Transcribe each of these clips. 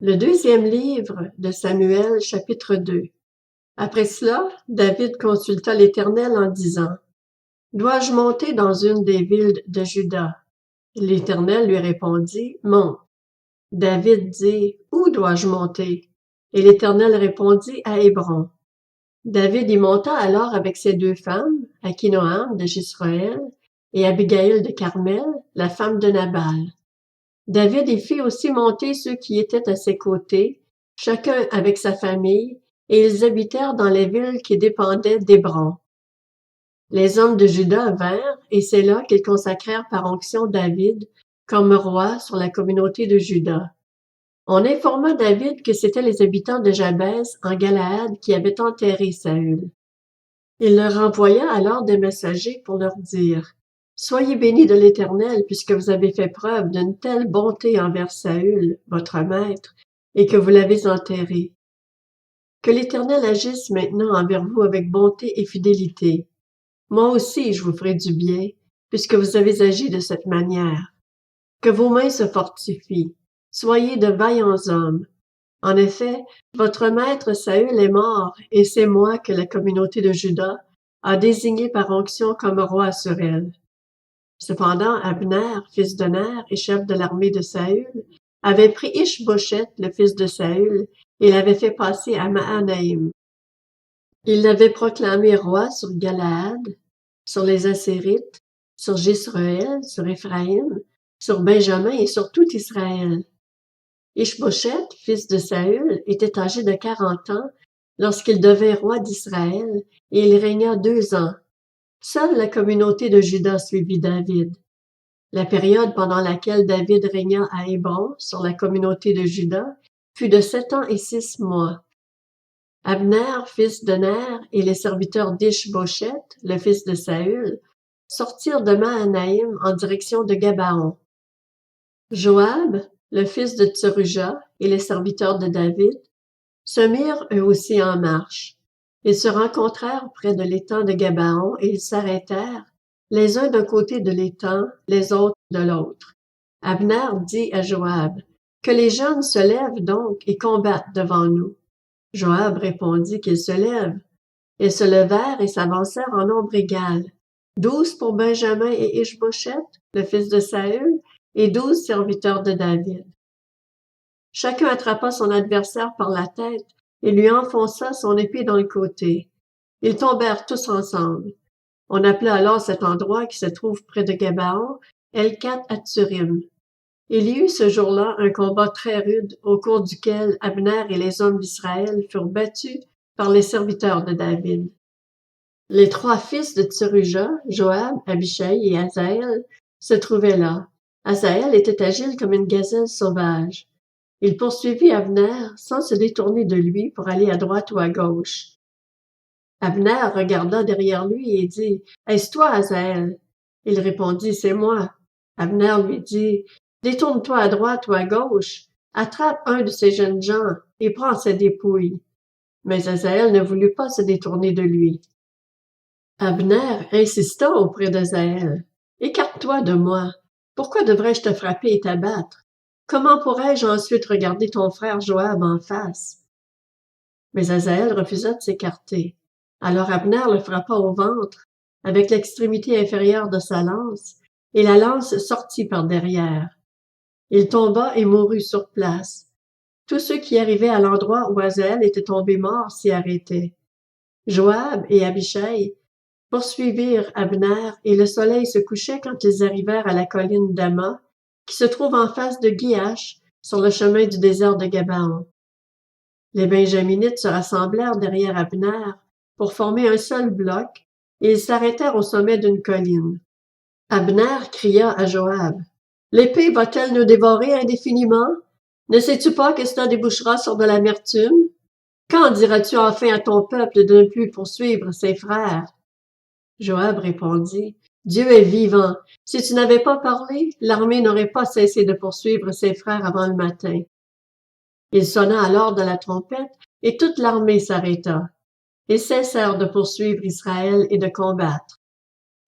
Le deuxième livre de Samuel, chapitre 2. Après cela, David consulta l'Éternel en disant, « Dois-je monter dans une des villes de Juda? » L'Éternel lui répondit, « Monte. » David dit, « Où dois-je monter? » Et l'Éternel répondit, « À Hébron. » David y monta alors avec ses deux femmes, Akinoam de Jisraël et Abigaïl de Carmel, la femme de Nabal. David y fit aussi monter ceux qui étaient à ses côtés, chacun avec sa famille, et ils habitèrent dans les villes qui dépendaient d'Hébron. Les hommes de Juda vinrent, et c'est là qu'ils consacrèrent par onction David comme roi sur la communauté de Juda. On informa David que c'étaient les habitants de Jabès en Galaad qui avaient enterré Saül. Il leur envoya alors des messagers pour leur dire, « Soyez bénis de l'Éternel, puisque vous avez fait preuve d'une telle bonté envers Saül, votre maître, et que vous l'avez enterré. Que l'Éternel agisse maintenant envers vous avec bonté et fidélité. Moi aussi je vous ferai du bien, puisque vous avez agi de cette manière. Que vos mains se fortifient. Soyez de vaillants hommes. En effet, votre maître Saül est mort, et c'est moi que la communauté de Juda a désigné par onction comme roi sur elle. » Cependant, Abner, fils de Ner et chef de l'armée de Saül, avait pris Ish-Bosheth, le fils de Saül, et l'avait fait passer à Mahanaïm. Il l'avait proclamé roi sur Galaad, sur les Assérites, sur Jisraël, sur Éphraïm, sur Benjamin et sur tout Israël. Ish-Bosheth, fils de Saül, était âgé de 40 ans lorsqu'il devint roi d'Israël, et il régna 2 ans. Seule la communauté de Juda suivit David. La période pendant laquelle David régna à Hébron sur la communauté de Juda fut de 7 ans et 6 mois. Abner, fils de Ner, et les serviteurs d'Ish-Bosheth, le fils de Saül, sortirent de Mahanaïm en direction de Gabaon. Joab, le fils de Tseruja, et les serviteurs de David, se mirent eux aussi en marche. Ils se rencontrèrent près de l'étang de Gabaon et ils s'arrêtèrent, les uns d'un côté de l'étang, les autres de l'autre. Abner dit à Joab, « Que les jeunes se lèvent donc et combattent devant nous. » Joab répondit qu'ils se lèvent. Ils se levèrent et s'avancèrent en nombre égal, 12 pour Benjamin et Ish-Bosheth, le fils de Saül, et 12 serviteurs de David. Chacun attrapa son adversaire par la tête et lui enfonça son épée dans le côté. Ils tombèrent tous ensemble. On appela alors cet endroit qui se trouve près de Gabaon, Elkat Hatsurim. Il y eut ce jour-là un combat très rude au cours duquel Abner et les hommes d'Israël furent battus par les serviteurs de David. Les 3 fils de Tseruja, Joab, Abishai et Asaël, se trouvaient là. Asaël était agile comme une gazelle sauvage. Il poursuivit Abner sans se détourner de lui pour aller à droite ou à gauche. Abner regarda derrière lui et dit, « Est-ce toi, Asaël? » Il répondit, « C'est moi. » Abner lui dit, « Détourne-toi à droite ou à gauche, attrape un de ces jeunes gens et prends ses dépouilles. » Mais Asaël ne voulut pas se détourner de lui. Abner insista auprès d'Asaël, « Écarte-toi de moi. Pourquoi devrais-je te frapper et t'abattre? Comment pourrais-je ensuite regarder ton frère Joab en face? » Mais Asaël refusa de s'écarter. Alors Abner le frappa au ventre avec l'extrémité inférieure de sa lance, et la lance sortit par derrière. Il tomba et mourut sur place. Tous ceux qui arrivaient à l'endroit où Asaël était tombé mort s'y arrêtaient. Joab et Abishai poursuivirent Abner, et le soleil se couchait quand ils arrivèrent à la colline d'Ama, qui se trouve en face de Guiash, sur le chemin du désert de Gabaon. Les Benjaminites se rassemblèrent derrière Abner pour former un seul bloc, et ils s'arrêtèrent au sommet d'une colline. Abner cria à Joab, « L'épée va-t-elle nous dévorer indéfiniment? Ne sais-tu pas que cela débouchera sur de l'amertume? Quand diras-tu enfin à ton peuple de ne plus poursuivre ses frères? » Joab répondit, « Dieu est vivant. Si tu n'avais pas parlé, l'armée n'aurait pas cessé de poursuivre ses frères avant le matin. » Il sonna alors de la trompette, et toute l'armée s'arrêta. Ils cessèrent de poursuivre Israël et de combattre.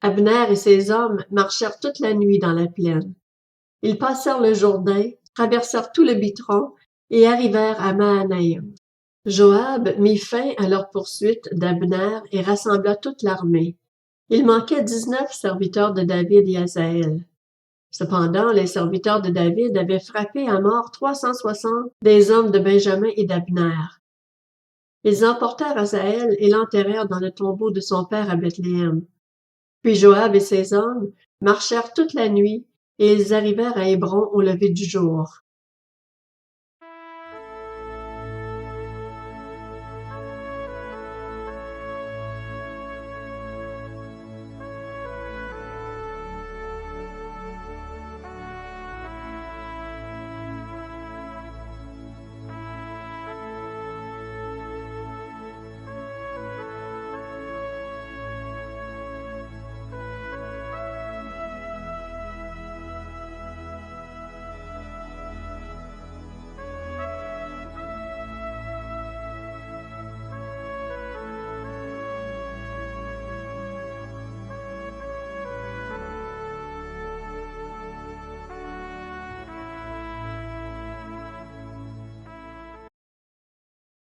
Abner et ses hommes marchèrent toute la nuit dans la plaine. Ils passèrent le Jourdain, traversèrent tout le Bitron et arrivèrent à Mahanaïm. Joab mit fin à leur poursuite d'Abner et rassembla toute l'armée. Il manquait 19 serviteurs de David et Asaël. Cependant, les serviteurs de David avaient frappé à mort 360 des hommes de Benjamin et d'Abner. Ils emportèrent Asaël et l'enterrèrent dans le tombeau de son père à Bethléem. Puis Joab et ses hommes marchèrent toute la nuit, et ils arrivèrent à Hébron au lever du jour.